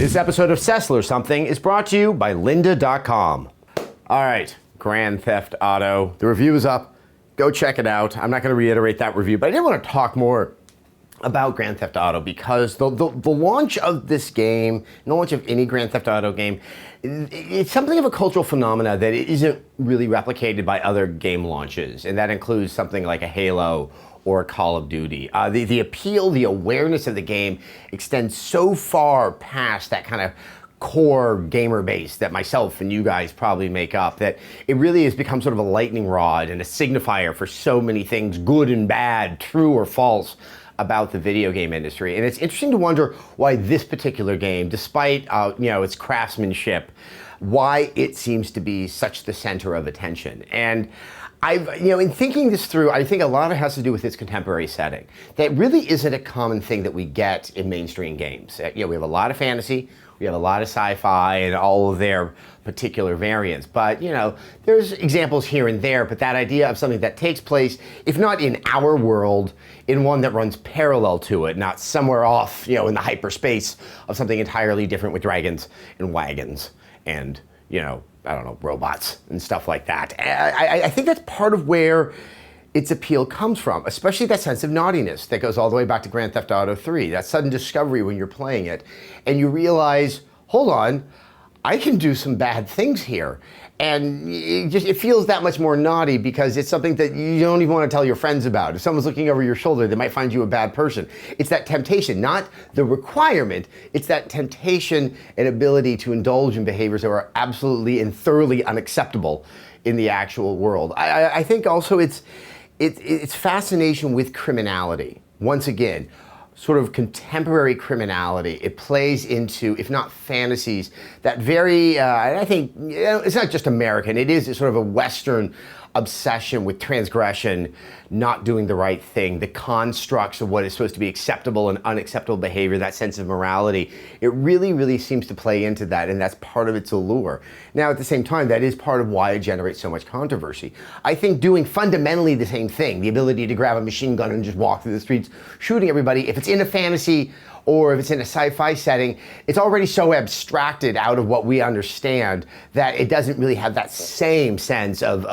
This episode of SESSLER'S Something is brought to you by lynda.com. All right, Grand Theft Auto. The review is up. Go check it out. I'm not going to reiterate that review, but I did want to talk more about Grand Theft Auto because the launch of this game, and the launch of any Grand Theft Auto game, it's something of a cultural phenomena that isn't really replicated by other game launches, and that includes something like a Halo or a Call of Duty. The appeal, the awareness of the game extends so far past that kind of core gamer base that myself and you guys probably make up, that it really has become sort of a lightning rod and a signifier for so many things, good and bad, true or false, about the video game industry. And it's interesting to wonder why this particular game, despite its craftsmanship, why it seems to be such the center of attention. And in thinking this through, I think a lot of it has to do with its contemporary setting. That really isn't a common thing that we get in mainstream games. We have a lot of fantasy, we have a lot of sci-fi and all of their particular variants. But, there's examples here and there, but that idea of something that takes place, if not in our world, in one that runs parallel to it, not somewhere off, in the hyperspace of something entirely different with dragons and wagons and, robots and stuff like that. I think that's part of where its appeal comes from, especially that sense of naughtiness that goes all the way back to Grand Theft Auto 3, that sudden discovery when you're playing it, and you realize, hold on, I can do some bad things here. And it feels that much more naughty because it's something that you don't even want to tell your friends about. If someone's looking over your shoulder, they might find you a bad person. It's that temptation, not the requirement. It's that temptation and ability to indulge in behaviors that are absolutely and thoroughly unacceptable in the actual world. I think also it's fascination with criminality. Once again, sort of contemporary criminality. It plays into, if not fantasies, that very, I think, it's not just American, it is sort of a Western obsession with transgression, not doing the right thing, the constructs of what is supposed to be acceptable and unacceptable behavior, that sense of morality. It really, really seems to play into that, and that's part of its allure. Now, at the same time, that is part of why it generates so much controversy. I think doing fundamentally the same thing, the ability to grab a machine gun and just walk through the streets shooting everybody, if it's in a fantasy or if it's in a sci-fi setting, it's already so abstracted out of what we understand that it doesn't really have that same sense of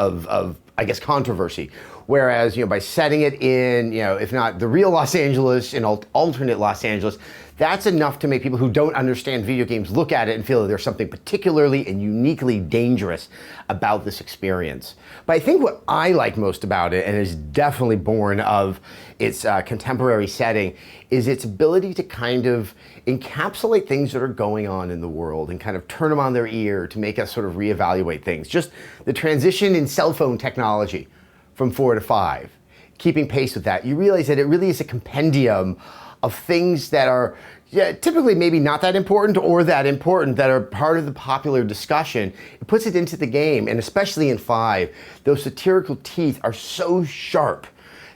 I guess, controversy. Whereas, by setting it in, if not the real Los Angeles, in alternate Los Angeles, that's enough to make people who don't understand video games look at it and feel that there's something particularly and uniquely dangerous about this experience. But I think what I like most about it, and is definitely born of its contemporary setting, is its ability to kind of encapsulate things that are going on in the world and kind of turn them on their ear to make us sort of reevaluate things. Just the transition in cell phone technology from 4 to 5, keeping pace with that, you realize that it really is a compendium of things that are typically maybe not that important or that important, that are part of the popular discussion. It puts it into the game, and especially in 5, those satirical teeth are so sharp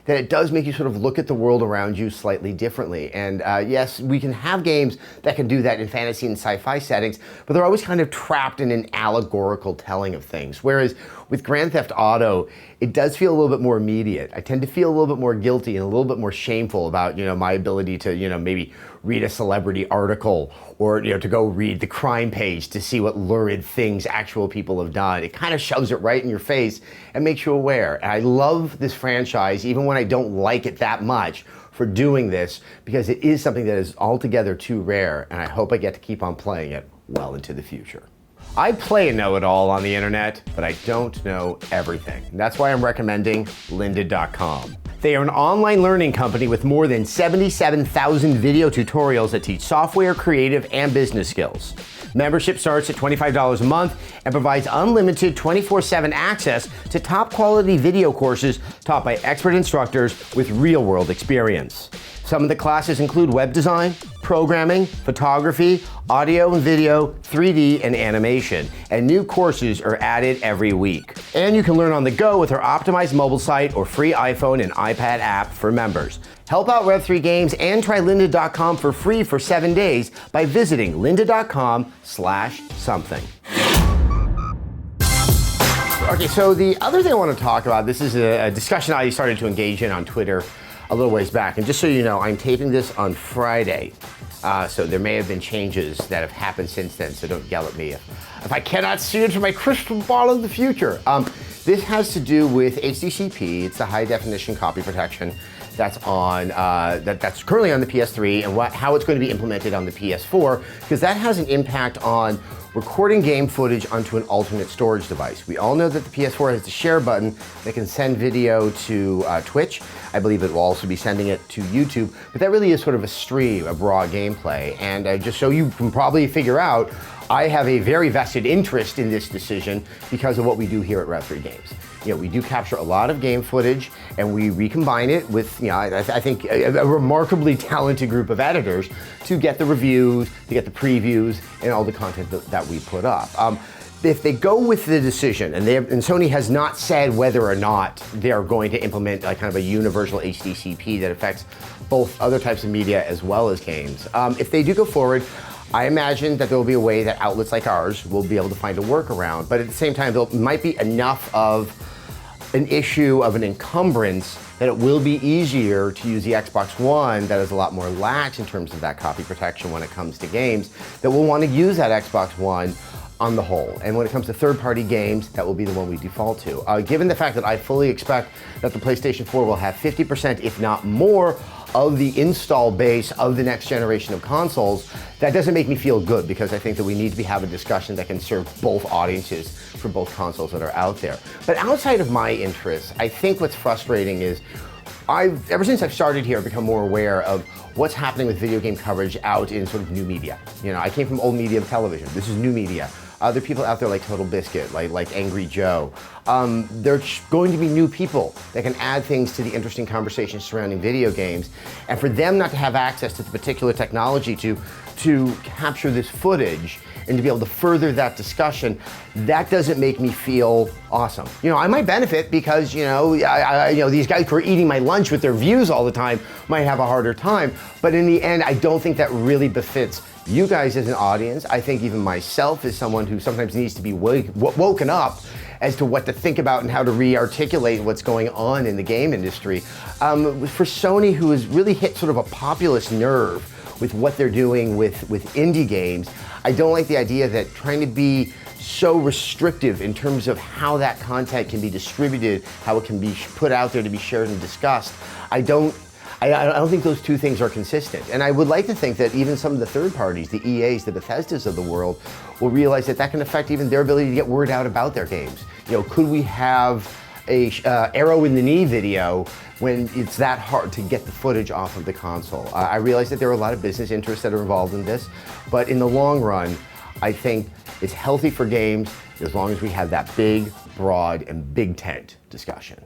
that it does make you sort of look at the world around you slightly differently. And yes, we can have games that can do that in fantasy and sci-fi settings, but they're always kind of trapped in an allegorical telling of things. Whereas with Grand Theft Auto, it does feel a little bit more immediate. I tend to feel a little bit more guilty and a little bit more shameful about, my ability to, maybe read a celebrity article or, to go read the crime page to see what lurid things actual people have done. It kind of shoves it right in your face and makes you aware. And I love this franchise, even when I don't like it that much, for doing this, because it is something that is altogether too rare, and I hope I get to keep on playing it well into the future. I play a know-it-all on the internet, but I don't know everything. And that's why I'm recommending lynda.com. They are an online learning company with more than 77,000 video tutorials that teach software, creative, and business skills. Membership starts at $25 a month and provides unlimited 24/7 access to top quality video courses taught by expert instructors with real-world experience. Some of the classes include web design, programming, photography, audio and video, 3D, and animation. And new courses are added every week. And you can learn on the go with our optimized mobile site or free iPhone and iPad app for members. Help out Rev3 Games and try lynda.com for free for 7 days by visiting lynda.com/something. Okay, so the other thing I want to talk about, this is a discussion I started to engage in on Twitter a little ways back. And just so you know, I'm taping this on Friday. So there may have been changes that have happened since then, so don't yell at me if I cannot see into my crystal ball of the future. This has to do with HDCP. It's the high definition copy protection that's on that's currently on the PS3 and how it's going to be implemented on the PS4, because that has an impact on recording game footage onto an alternate storage device. We all know that the PS4 has the share button that can send video to Twitch. I believe it will also be sending it to YouTube, but that really is sort of a stream of raw gameplay. And just so you can probably figure out, I have a very vested interest in this decision because of what we do here at Rev3 Games. You know, we do capture a lot of game footage and we recombine it with, you know, I think a remarkably talented group of editors to get the reviews, to get the previews, and all the content that we put up. If they go with the decision, and Sony has not said whether or not they're going to implement like kind of a universal HDCP that affects both other types of media as well as games. If they do go forward, I imagine that there will be a way that outlets like ours will be able to find a workaround, but at the same time, there might be enough of an issue of an encumbrance that it will be easier to use the Xbox One that is a lot more lax in terms of that copy protection when it comes to games, that will want to use that Xbox One on the whole. And when it comes to third-party games, that will be the one we default to. Given the fact that I fully expect that the PlayStation 4 will have 50%, if not more, of the install base of the next generation of consoles, that doesn't make me feel good, because I think that we need to be having a discussion that can serve both audiences for both consoles that are out there. But outside of my interests, I think what's frustrating is ever since I've started here, I've become more aware of what's happening with video game coverage out in sort of new media. You know, I came from old media of television. This is new media. There are people out there like Total Biscuit, like Angry Joe. There's going to be new people that can add things to the interesting conversation surrounding video games. And for them not to have access to the particular technology to capture this footage and to be able to further that discussion, that doesn't make me feel awesome. You know, I might benefit because, you know, these guys who are eating my lunch with their views all the time might have a harder time. But in the end, I don't think that really befits you guys as an audience. I think even myself as someone who sometimes needs to be woken up as to what to think about and how to re-articulate what's going on in the game industry. For Sony, who has really hit sort of a populist nerve with what they're doing with indie games, I don't like the idea that trying to be so restrictive in terms of how that content can be distributed, how it can be put out there to be shared and discussed. I don't think those two things are consistent. And I would like to think that even some of the third parties, the EAs, the Bethesdas of the world, will realize that that can affect even their ability to get word out about their games. You know, could we have a arrow in the knee video when it's that hard to get the footage off of the console? I realize that there are a lot of business interests that are involved in this, but in the long run, I think it's healthy for games as long as we have that big, broad, and big tent discussion.